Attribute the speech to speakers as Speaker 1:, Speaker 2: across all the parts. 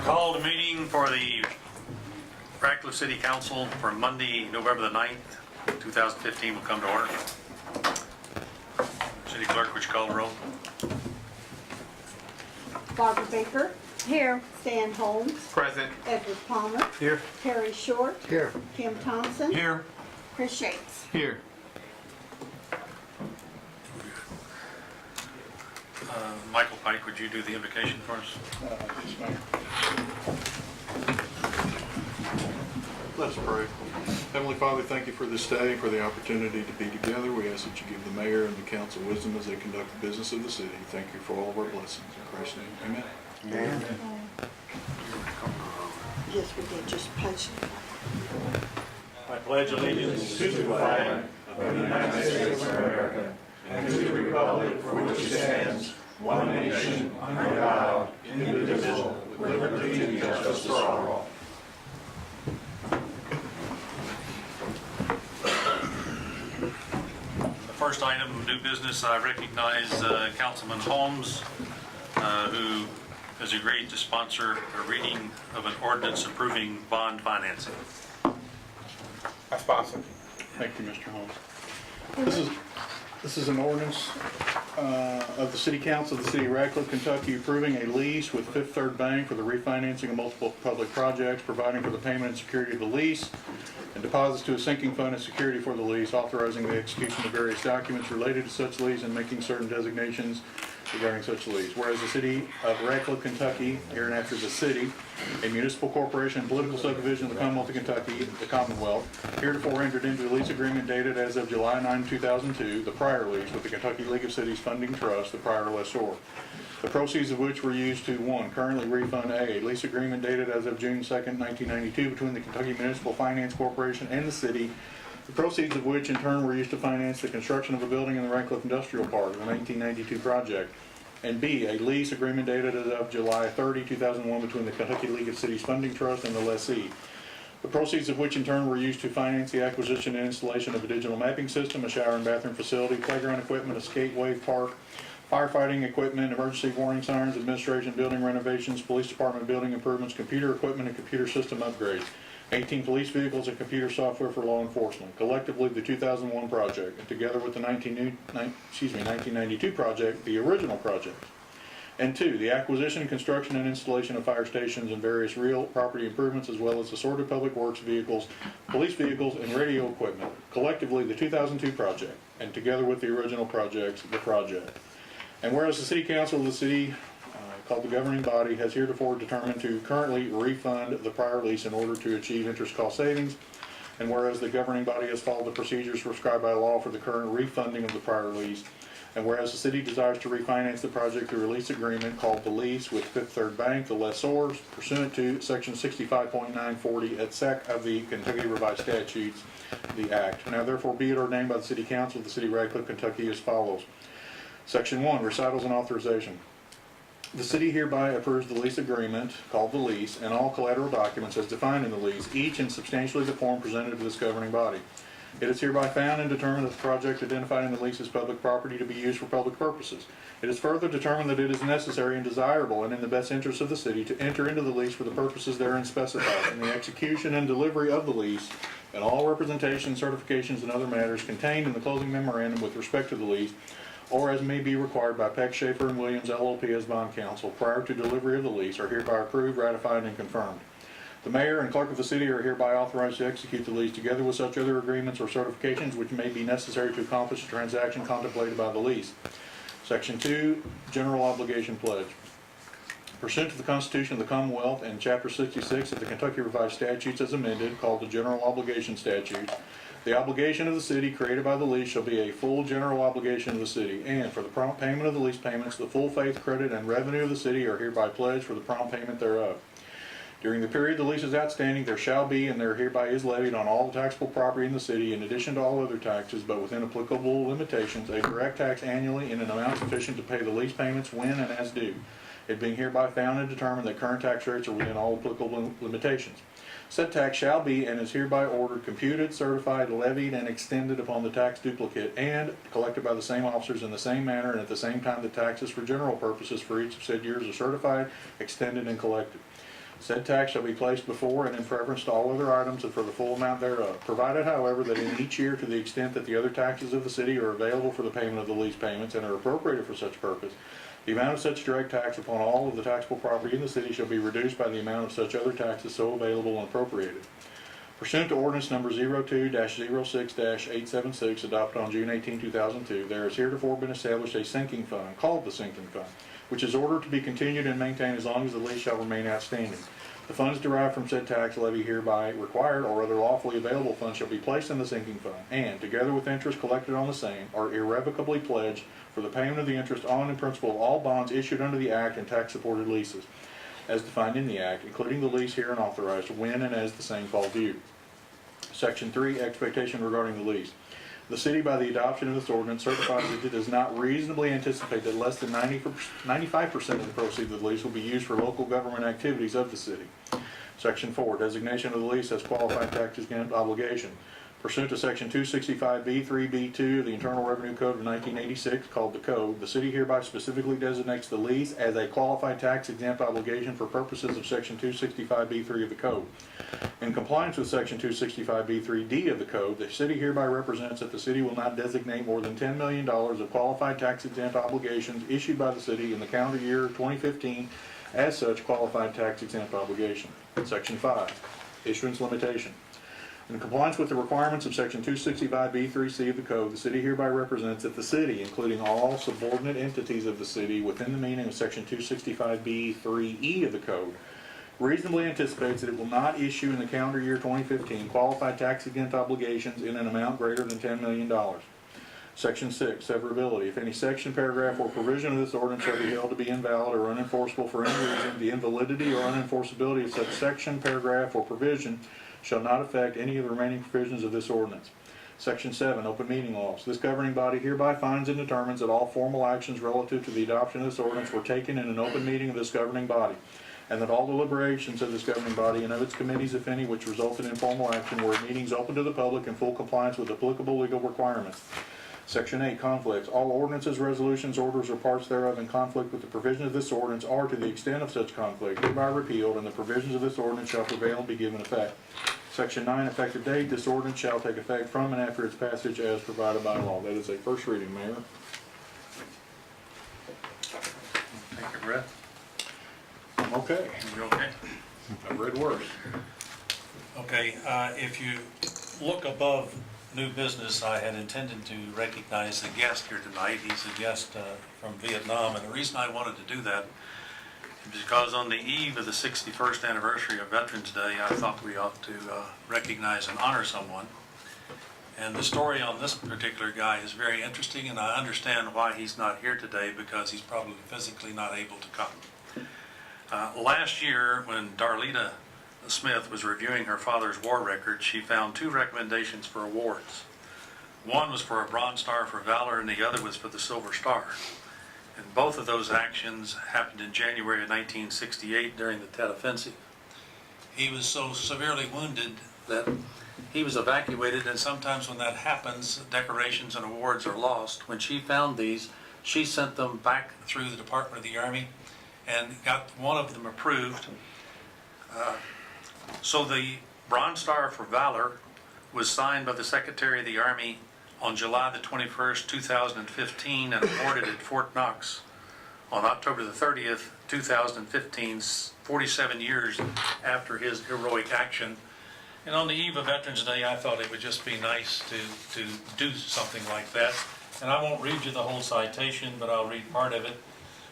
Speaker 1: Call the meeting for the Radcliffe City Council for Monday, November the 9th, 2015 will come to order. City Clerk, would you call the roll?
Speaker 2: Barbara Baker.
Speaker 3: Here.
Speaker 2: Stan Holmes.
Speaker 4: Present.
Speaker 2: Edward Palmer.
Speaker 4: Here.
Speaker 2: Terry Short.
Speaker 4: Here.
Speaker 2: Kim Thompson.
Speaker 4: Here.
Speaker 2: Chris Yates.
Speaker 4: Here.
Speaker 1: Michael Pike, would you do the invocation for us?
Speaker 4: Yes, ma'am.
Speaker 5: Let us pray. Heavenly Father, thank you for this day, for the opportunity to be together. We ask that you give the mayor and the council wisdom as they conduct the business of the city. Thank you for all of our blessings. In Christ's name, amen.
Speaker 2: Yes, we did. Just pledge.
Speaker 1: I pledge allegiance to the flag of the United States of America and to the republic for which it stands, one nation, under God, indivisible, with liberty and justice for all. The first item of new business, I recognize Councilman Holmes, who has agreed to sponsor a reading of an ordinance approving bond financing.
Speaker 4: I sponsor. Thank you, Mr. Holmes. This is an ordinance of the City Council of the City of Radcliffe, Kentucky, approving a lease with Fifth Third Bank for the refinancing of multiple public projects, providing for the payment and security of the lease, and deposits to a sinking fund as security for the lease, authorizing the execution of various documents related to such lease, and making certain designations regarding such lease. Whereas the City of Radcliffe, Kentucky, hereinafter the city, a municipal corporation and political subdivision of the Commonwealth of Kentucky, the Commonwealth, heretofore entered into a lease agreement dated as of July 9, 2002, the prior lease with the Kentucky League of Cities Funding Trust, the prior lessor. The proceeds of which were used to, 1, currently refund a lease agreement dated as of June 2, 1992 between the Kentucky Municipal Finance Corporation and the city, the proceeds of which in turn were used to finance the construction of a building in the Radcliffe Industrial Park, the 1992 project, and B, a lease agreement dated as of July 30, 2001 between the Kentucky League of Cities Funding Trust and the lessee, the proceeds of which in turn were used to finance the acquisition and installation of a digital mapping system, a shower and bathroom facility, playground equipment, a skate wave park, firefighting equipment, emergency warning sirens, administration building renovations, police department building improvements, computer equipment and computer system upgrades, 18 police vehicles and computer software for law enforcement, collectively the 2001 project, and together with the 1992 project, the original project. And 2, the acquisition, construction, and installation of fire stations and various real property improvements, as well as assorted public works vehicles, police vehicles, and radio equipment, collectively the 2002 project, and together with the original projects, the project. And whereas the City Council of the City, called the governing body, has heretofore determined to currently refund the prior lease in order to achieve interest cost savings, and whereas the governing body has followed the procedures prescribed by law for the current refunding of the prior lease, and whereas the city desires to refinance the project through a lease agreement called the lease with Fifth Third Bank, the lessors, pursuant to section 65.940 et sec of the Kentucky Revised Statutes, the Act. Now therefore be it ordained by the City Council of the City of Radcliffe, Kentucky as follows. Section 1, recitals and authorization. The city hereby approves the lease agreement, called the lease, and all collateral documents as defined in the lease, each in substantially the form presented to this governing body. It is hereby found and determined that the project identified in the lease is public property to be used for public purposes. It is further determined that it is necessary and desirable and in the best interest of the city to enter into the lease for the purposes therein specified, and the execution and delivery of the lease, and all representations, certifications, and other matters contained in the closing memorandum with respect to the lease, or as may be required by Peck, Schaefer, and Williams, LLP as bond counsel prior to delivery of the lease, are hereby approved, ratified, and confirmed. The mayor and clerk of the city are hereby authorized to execute the lease together with such other agreements or certifications which may be necessary to accomplish the transaction contemplated by the lease. Section 2, General Obligation Pledge. Pursuant to the Constitution of the Commonwealth and Chapter 66 of the Kentucky Revised Statutes as amended, called the General Obligation Statutes, the obligation of the city created by the lease shall be a full general obligation of the city, and for the prompt payment of the lease payments, the full faith, credit, and revenue of the city are hereby pledged for the prompt payment thereof. During the period the lease is outstanding, there shall be, and there hereby is levied on all the taxable property in the city, in addition to all other taxes, but within applicable limitations, a direct tax annually in an amount sufficient to pay the lease payments when and as due. It being hereby found and determined that current tax rates are within all applicable limitations. Said tax shall be and is hereby ordered computed, certified, levied, and extended upon the tax duplicate, and collected by the same officers in the same manner and at the same time the taxes for general purposes for each of said years are certified, extended, and collected. Said tax shall be placed before and in preference to all other items and for the full amount thereof, provided, however, that in each year, to the extent that the other taxes of the city are available for the payment of the lease payments and are appropriated for such purpose, the amount of such direct tax upon all of the taxable property in the city shall be reduced by the amount of such other taxes so available and appropriated. Pursuant to ordinance number 02-06-876 adopted on June 18, 2002, there has heretofore been established a sinking fund called the sinking fund, which is ordered to be continued and maintained as long as the lease shall remain outstanding. The funds derived from said tax levy hereby required or other lawfully available funds shall be placed in the sinking fund and, together with interest collected on the same, are irrevocably pledged for the payment of the interest on and principal of all bonds issued under the Act and tax-supported leases, as defined in the Act, including the lease herein authorized, when and as the same fall due. Section 3, expectation regarding the lease. The city, by the adoption of this ordinance, certifies that it does not reasonably anticipate that less than 95% of the proceeds of the lease will be used for local government activities of the city. Section 4, designation of the lease as qualified tax exempt obligation. Pursuant to Section 265B3B2 of the Internal Revenue Code of 1986, called the Code, the city hereby specifically designates the lease as a qualified tax exempt obligation for purposes of Section 265B3 of the Code. In compliance with Section 265B3D of the Code, the city hereby represents that the city will not designate more than $10 million of qualified tax exempt obligations issued by the city in the calendar year 2015 as such qualified tax exempt obligation. Section 5, issuance limitation. In compliance with the requirements of Section 265B3C of the Code, the city hereby represents that the city, including all subordinate entities of the city within the meaning of Section 265B3E of the Code, reasonably anticipates that it will not issue in the calendar year 2015 qualified tax exempt obligations in an amount greater than $10 million. Section 6, severability. If any section, paragraph, or provision of this ordinance shall be held to be invalid or unenforceable for any reason, the invalidity or unenforceability of such section, paragraph, or provision shall not affect any of the remaining provisions of this ordinance. Section 7, open meeting laws. This governing body hereby finds and determines that all formal actions relative to the adoption of this ordinance were taken in an open meeting of this governing body, and that all deliberations of this governing body and of its committees, if any, which resulted in formal action, were at meetings open to the public in full compliance with applicable legal requirements. Section 8, conflicts. All ordinances, resolutions, orders, or parts thereof in conflict with the provisions of this ordinance are, to the extent of such conflict, hereby repealed, and the provisions of this ordinance shall prevail and be given effect. Section 9, effective date. This ordinance shall take effect from and after its passage as provided by law. That is a first reading, Mayor.
Speaker 3: Take your breath.
Speaker 4: I'm okay.
Speaker 3: You okay?
Speaker 4: I've read worse.
Speaker 3: Okay, if you look above new business, I had intended to recognize a guest here tonight. He's a guest from Vietnam, and the reason I wanted to do that is because on the eve of the 61st anniversary of Veterans Day, I thought we ought to recognize and honor someone. And the story on this particular guy is very interesting, and I understand why he's not here today, because he's probably physically not able to come. Last year, when Darlita Smith was reviewing her father's war record, she found 2 recommendations for awards. One was for a Bronze Star for Valor, and the other was for the Silver Star. And both of those actions happened in January of 1968 during the Tet Offensive. He was so severely wounded that he was evacuated, and sometimes when that happens, decorations and awards are lost. When she found these, she sent them back through the Department of the Army and got one of them approved. So the Bronze Star for Valor was signed by the Secretary of the Army on July the 21st, 2015, and awarded at Fort Knox on October the 30th, 2015, 47 years after his heroic action. And on the eve of Veterans Day, I thought it would just be nice to do something like that. And I won't read you the whole citation, but I'll read part of it.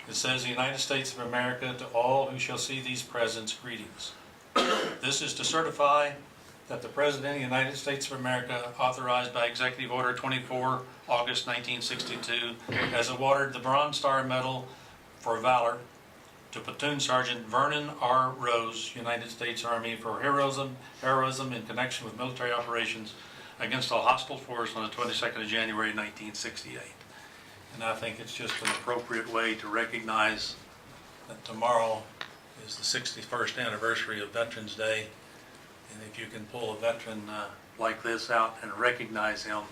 Speaker 3: It says, "The United States of America, to all who shall see these presents, greetings. This is to certify that the President of the United States of America, authorized by Executive Order 24, August 1962, has awarded the Bronze Star Medal for Valor to Platoon Sergeant Vernon R. Rose, United States Army, for heroism in connection with military operations against a hostile force on the 22nd of January 1968. And I think it's just an appropriate way to recognize that tomorrow is the 61st anniversary of Veterans Day. And if you can pull a veteran like this out and recognize him,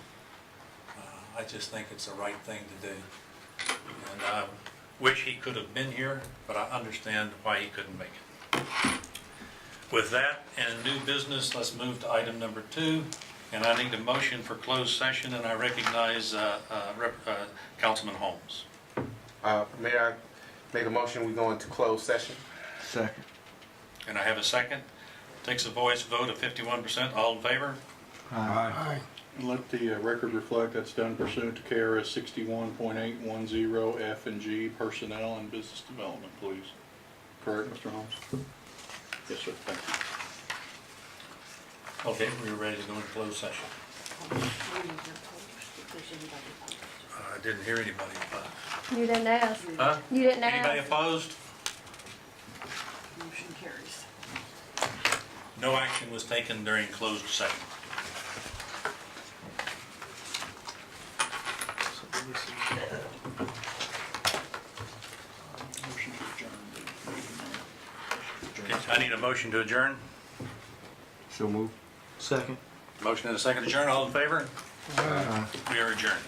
Speaker 3: I just think it's the right thing to do. And I wish he could have been here, but I understand why he couldn't make it. With that and new business, let's move to item number 2. And I need a motion for closed session, and I recognize Councilman Holmes.
Speaker 6: May I make a motion, we go into closed session?
Speaker 1: Second.
Speaker 3: And I have a second. Takes a voice vote of 51%. All in favor?
Speaker 1: Aye.
Speaker 4: And let the record reflect that's done pursuant to KRS 61.810 F and G, personnel and business development, please. Correct, Mr. Holmes? Yes, sir, thank you.
Speaker 3: Okay, we're ready to go into closed session. I didn't hear anybody.
Speaker 7: You didn't ask.
Speaker 3: Huh?
Speaker 7: You didn't
Speaker 3: Anybody
Speaker 7: ask.
Speaker 3: opposed?
Speaker 2: Motion carries.
Speaker 3: No action was taken during closed session.
Speaker 4: Motion to adjourn.
Speaker 3: I need a motion to adjourn.
Speaker 1: So move. Second.
Speaker 3: Motion and a second to adjourn. All in favor? We are adjourned.